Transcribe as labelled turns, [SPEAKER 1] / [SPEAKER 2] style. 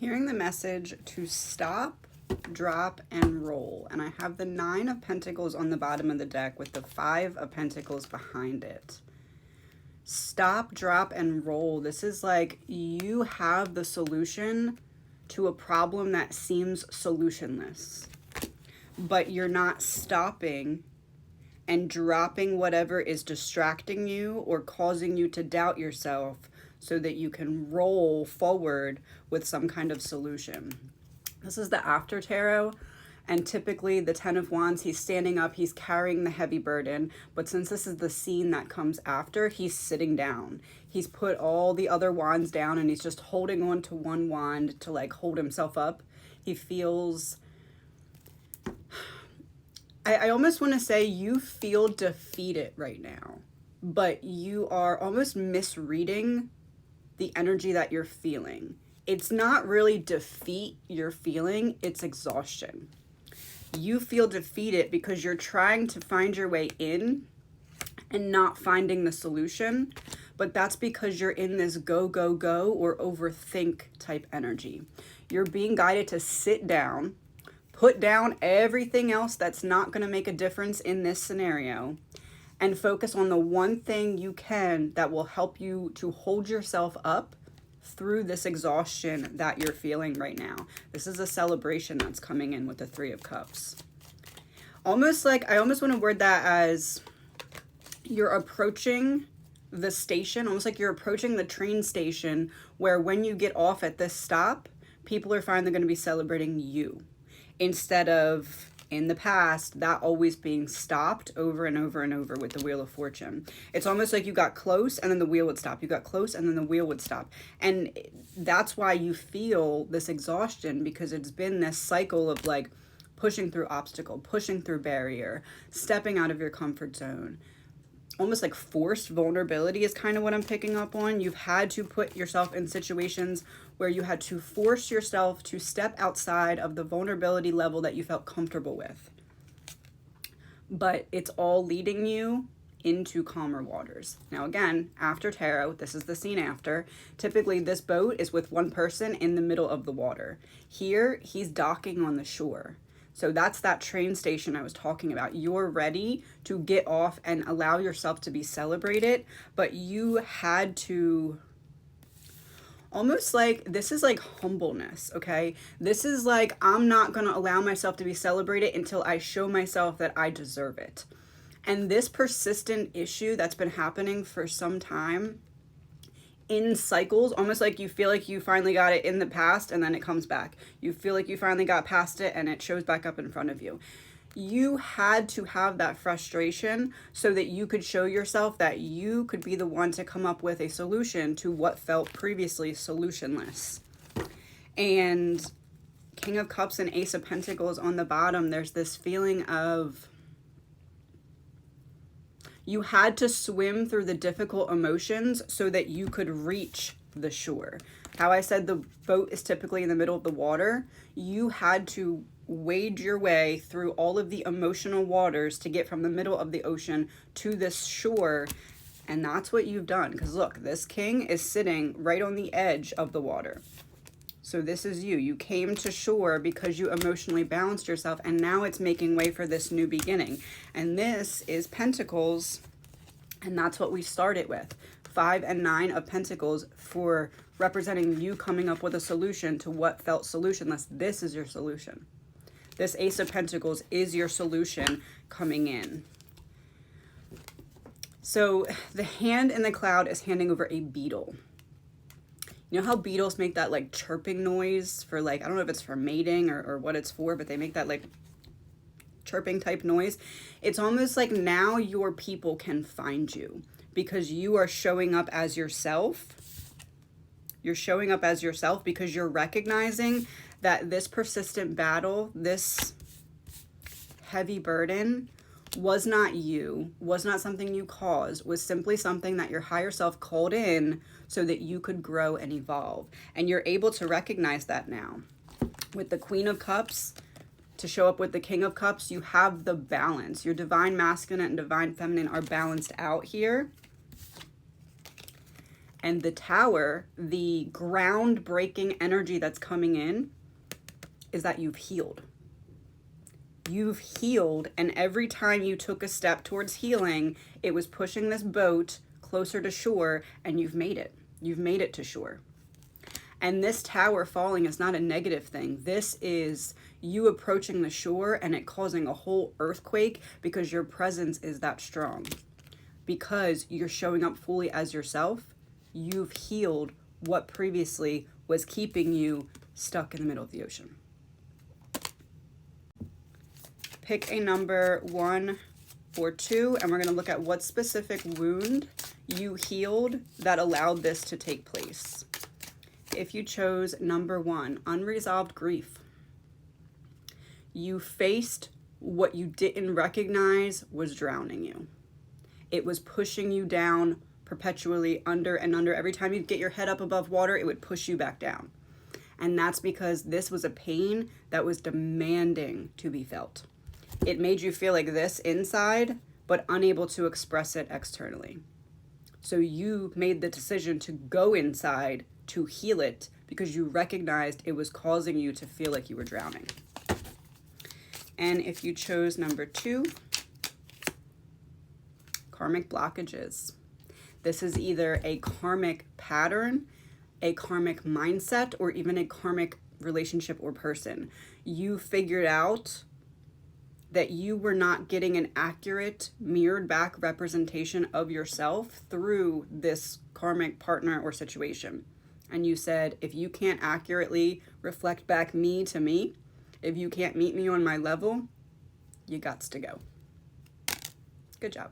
[SPEAKER 1] Hearing the message to stop, drop, and roll. And I have the 9 of Pentacles on the bottom of the deck with the 5 of Pentacles behind it. Stop, drop, and roll. This is like you have the solution to a problem that seems solutionless, but you're not stopping and dropping whatever is distracting you or causing you to doubt yourself so that you can roll forward with some kind of solution. This is the After Tarot, and typically the 10 of Wands, he's standing up, he's carrying the heavy burden, but since this is the scene that comes after, he's sitting down. He's put all the other wands down and he's just holding on to one wand to like hold himself up. He feels... I almost want to say you feel defeated right now, but you are almost misreading the energy that you're feeling. It's not really defeat you're feeling, it's exhaustion. You feel defeated because you're trying to find your way in and not finding the solution, but that's because you're in this go, go, go or overthink type energy. You're being guided to sit down, put down everything else that's not going to make a difference in this scenario, and focus on the one thing you can that will help you to hold yourself up through this exhaustion that you're feeling right now. This is a celebration that's coming in with the 3 of Cups. Almost like, I almost want to word that as you're approaching the station, almost like you're approaching the train station where when you get off at this stop, people are finally going to be celebrating you. Instead of, in the past, that always being stopped over and over and over with the Wheel of Fortune. It's almost like you got close and then the wheel would stop. You got close and then the wheel would stop. And that's why you feel this exhaustion, because it's been this cycle of like pushing through obstacle, pushing through barrier, stepping out of your comfort zone. Almost like forced vulnerability is kind of what I'm picking up on. You've had to put yourself in situations where you had to force yourself to step outside of the vulnerability level that you felt comfortable with. But it's all leading you into calmer waters. Now again, after tarot, this is the scene after. Typically this boat is with one person in the middle of the water. Here, he's docking on the shore. So that's that train station I was talking about. You're ready to get off and allow yourself to be celebrated, but you had to almost like, this is like humbleness, okay? This is like, I'm not going to allow myself to be celebrated until I show myself that I deserve it. And this persistent issue that's been happening for some time in cycles, almost like you feel like you finally got it in the past and then it comes back. You feel like you finally got past it and it shows back up in front of you. You had to have that frustration so that you could show yourself that you could be the one to come up with a solution to what felt previously solutionless. And King of Cups and Ace of Pentacles on the bottom, there's this feeling of you had to swim through the difficult emotions so that you could reach the shore. How I said the boat is typically in the middle of the water, you had to wade your way through all of the emotional waters to get from the middle of the ocean to this shore. And that's what you've done. Because look, this king is sitting right on the edge of the water. So this is you. You came to shore because you emotionally balanced yourself, and now it's making way for this new beginning. And this is Pentacles, and that's what we started with. 5 and 9 of Pentacles for representing you coming up with a solution to what felt solutionless. This is your solution. This Ace of Pentacles is your solution coming in. So the hand in the cloud is handing over a beetle. You know how beetles make that like chirping noise for like, I don't know if it's for mating or what it's for, but they make that like chirping type noise. It's almost like now your people can find you because you are showing up as yourself. You're showing up as yourself because you're recognizing that this persistent battle, this heavy burden was not you, was not something you caused, was simply something that your higher self called in so that you could grow and evolve. And you're able to recognize that now. With the Queen of Cups, to show up with the King of Cups, you have the balance. Your divine masculine and divine feminine are balanced out here. And the tower, the groundbreaking energy that's coming in, is that you've healed. You've healed, and every time you took a step towards healing, it was pushing this boat closer to shore, and you've made it. You've made it to shore. And this tower falling is not a negative thing. This is you approaching the shore and it causing a whole earthquake because your presence is that strong. Because you're showing up fully as yourself, you've healed what previously was keeping you stuck in the middle of the ocean. Pick a number 1 or 2, and we're going to look at what specific wound you healed that allowed this to take place. If you chose number 1, unresolved grief, you faced what you didn't recognize was drowning you. It was pushing you down perpetually under and under. Every time you'd get your head up above water, it would push you back down. And that's because this was a pain that was demanding to be felt. It made you feel like this inside, but unable to express it externally. So you made the decision to go inside to heal it because you recognized it was causing you to feel like you were drowning. And if you chose number 2, karmic blockages. This is either a karmic pattern, a karmic mindset, or even a karmic relationship or person. You figured out that you were not getting an accurate, mirrored back representation of yourself through this karmic partner or situation. And you said, if you can't accurately reflect back me to me, if you can't meet me on my level, you gots to go. Good job.